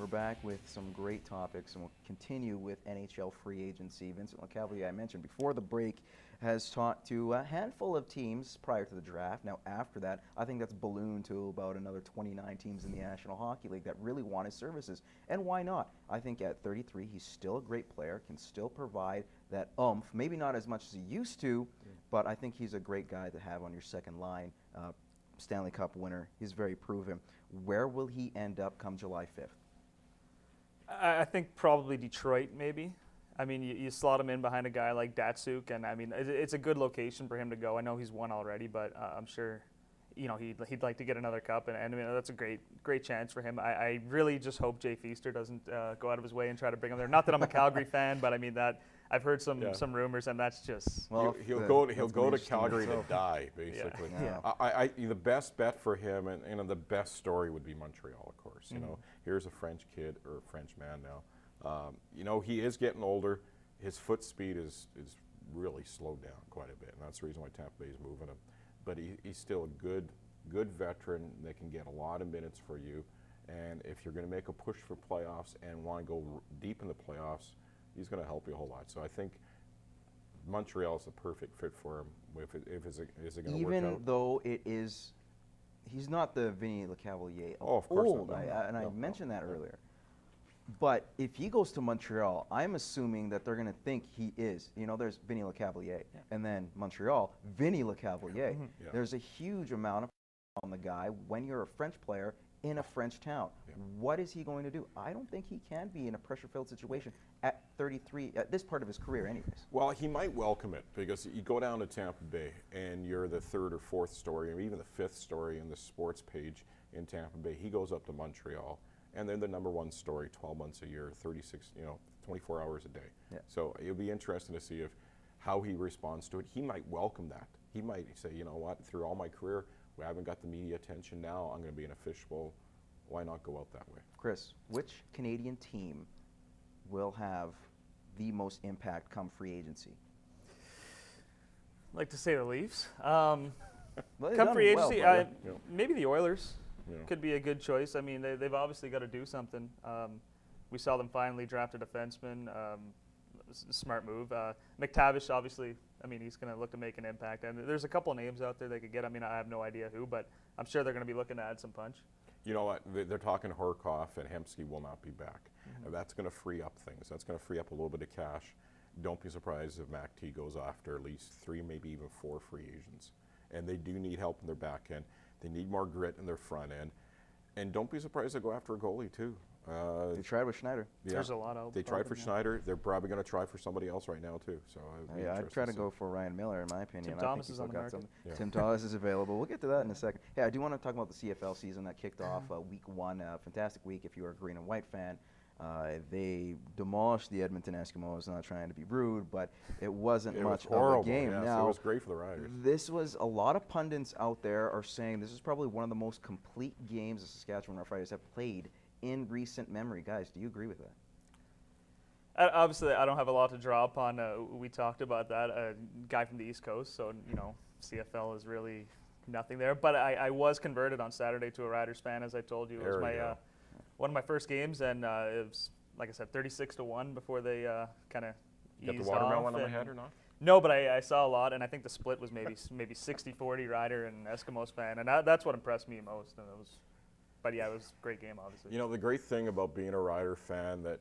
back with some great topics, and we'll continue with NHL free agency. Vincent LeCavalier, I mentioned before the break, has talked to a handful of teams prior to the draft. Now, after that, I think that's ballooned to about another 29 teams in the National Hockey League that really want his services. And why not? I think at 33, he's still a great player, can still provide that oomph, maybe not as much as he used to, but I think he's a great guy to have on your second line. Stanley Cup winner. He's very proven. Where will he end up come July 5th? I think probably Detroit, maybe. I mean, you slot him in behind a guy like Datsuk, and I mean, it's a good location for him to go. I know he's won already, but I'm sure, you know, he'd like to get another cup, and I mean, that's a great chance for him. I really just hope Jay Feaster doesn't go out of his way and try to bring him there. Not that I'm a Calgary fan, but I mean that I've heard some rumors, and that's just he'll go to Calgary to die, basically. Yeah. The best bet for him, and the best story would be Montreal, of course. You know, here's a French kid or a French man now. You know, he is getting older. His foot speed is really slowed down quite a bit, and that's the reason why Tampa Bay is moving him. But he's still a good veteran that can get a lot of minutes for you. And if you're going to make a push for playoffs and want to go deep in the playoffs, he's going to help you a whole lot. So I think Montreal is the perfect fit for him. Is it going to work out? Even though it is, he's not the Vinny LeCavalier of of course old, not. I mentioned that earlier. But if he goes to Montreal, I'm assuming that they're going to think he is. You know, there's Vinny LeCavalier, and then Montreal, Vinny LeCavalier. There's a huge amount of on the guy when you're a French player in a French town. What is he going to do? I don't think he can be in a pressure-filled situation at 33, at this part of his career anyways. Well, he might welcome it, because you go down to Tampa Bay and you're the third or fourth story, or even the fifth story in the sports page in Tampa Bay. He goes up to Montreal, and they're the number one story 12 months a year, 24 hours a day. So it'll be interesting to see how he responds to it. He might welcome that. He might say, you know what, through all my career, we haven't got the media attention. Now I'm going to be in a fishbowl. Why not go out that way? Chris, which Canadian team will have the most impact come free agency? I'd like to say the Leafs. Well, Come free agency, but maybe the Oilers could be a good choice. I mean, they've obviously got to do something. We saw them finally draft a defenseman. Smart move. McTavish, obviously, I mean, he's going to look to make an impact. And there's a couple of names out there they could get. I mean, I have no idea who, but I'm sure they're going to be looking to add some punch. You know what? They're talking Horkoff, and Hemsky will not be back. And that's going to free up things. That's going to free up a little bit of cash. Don't be surprised if Mac T goes after at least 3, maybe even 4 free agents. And they do need help in their back end. They need more grit in their front end. And don't be surprised to go after a goalie, too. They tried with Schneider. There's a lot of. They tried for Schneider. They're probably going to try for somebody else right now, too. So I'd try to go for Ryan Miller, in my opinion. Tim Thomas is on the market. Tim Thomas is available. We'll get to that in a second. Hey, I do want to talk about the CFL season that kicked off week 1. Fantastic week if you are a green and white fan. They demolished the Edmonton Eskimos, not trying to be rude, but it wasn't much of a game. Yes, now, it was great for the Riders. This was a lot of pundits out there are saying this is probably one of the most complete games the Saskatchewan Roughriders have played in recent memory. Guys, do you agree with that? Obviously, I don't have a lot to draw upon. We talked about that. A guy from the East Coast, so, you know, CFL is really nothing there. But I was converted on Saturday to a Riders fan, as I told you. It was one of my first games, and it was, like I said, 36-1 before they kind of eased off. Get the watermelon on my head or not? No, but I saw a lot, and I think the split was maybe 60-40 Rider and Eskimos fan, and that's what impressed me most. And it was. But yeah, it was a great game, obviously. You know, the great thing about being a Rider fan, that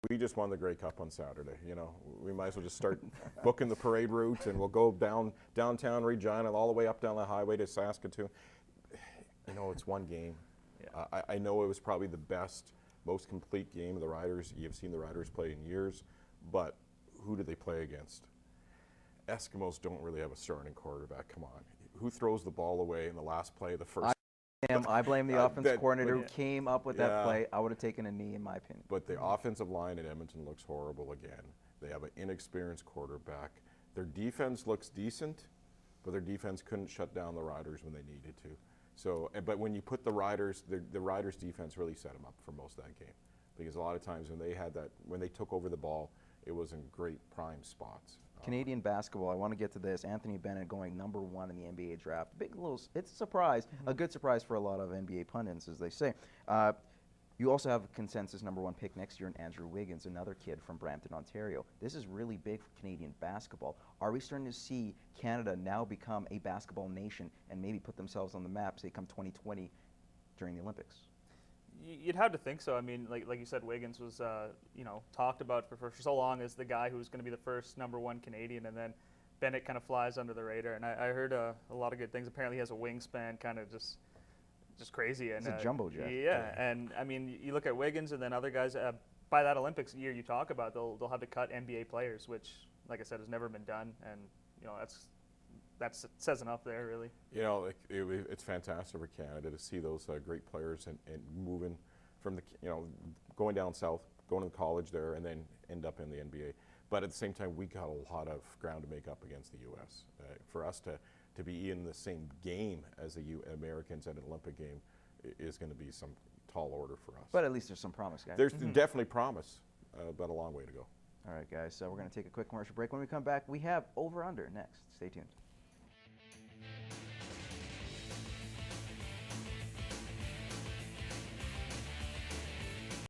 we just won the Grey Cup on Saturday. You know, we might as well just start booking the parade route, and we'll go downtown Regina, all the way up down the highway to Saskatoon. You know, it's one game. I know it was probably the best, most complete game of the Riders. You've seen the Riders play in years, but who did they play against? Eskimos don't really have a starting quarterback. Come on. Who throws the ball away in the last play of the first? I blame the offensive coordinator who came up with that play. I would have taken a knee, in my opinion. But the offensive line in Edmonton looks horrible again. They have an inexperienced quarterback. Their defense looks decent, but their defense couldn't shut down the Riders when they needed to. So, but when you put the Riders, the Riders' defense really set them up for most of that game, because a lot of times when they took over the ball, it was in great prime spots. Canadian basketball, I want to get to this. Anthony Bennett going #1 in the NBA draft. It's a surprise, a good surprise for a lot of NBA pundits, as they say. You also have a consensus #1 pick next year in Andrew Wiggins, another kid from Brampton, Ontario. This is really big for Canadian basketball. Are we starting to see Canada now become a basketball nation and maybe put themselves on the map, say, come 2020 during the Olympics? You'd have to think so. I mean, like you said, Wiggins was talked about for so long as the guy who was going to be the first #1 Canadian, and then Bennett kind of flies under the radar. And I heard a lot of good things. Apparently, he has a wingspan, kind of just crazy. And It's a jumbo jet. Yeah, and I mean, you look at Wiggins and then other guys. By that Olympics year you talk about, they'll have to cut NBA players, which, like I said, has never been done. And that says enough there, really. It's fantastic for Canada to see those great players and moving from going down south, going to college there, and then end up in the NBA. But at the same time, we got a lot of ground to make up against the U.S. For us to be in the same game as the Americans at an Olympic game is going to be some tall order for us. But at least there's some promise, guys. There's definitely promise, but a long way to go. All right, guys, so we're going to take a quick commercial break. When we come back, we have Over Under next. Stay tuned.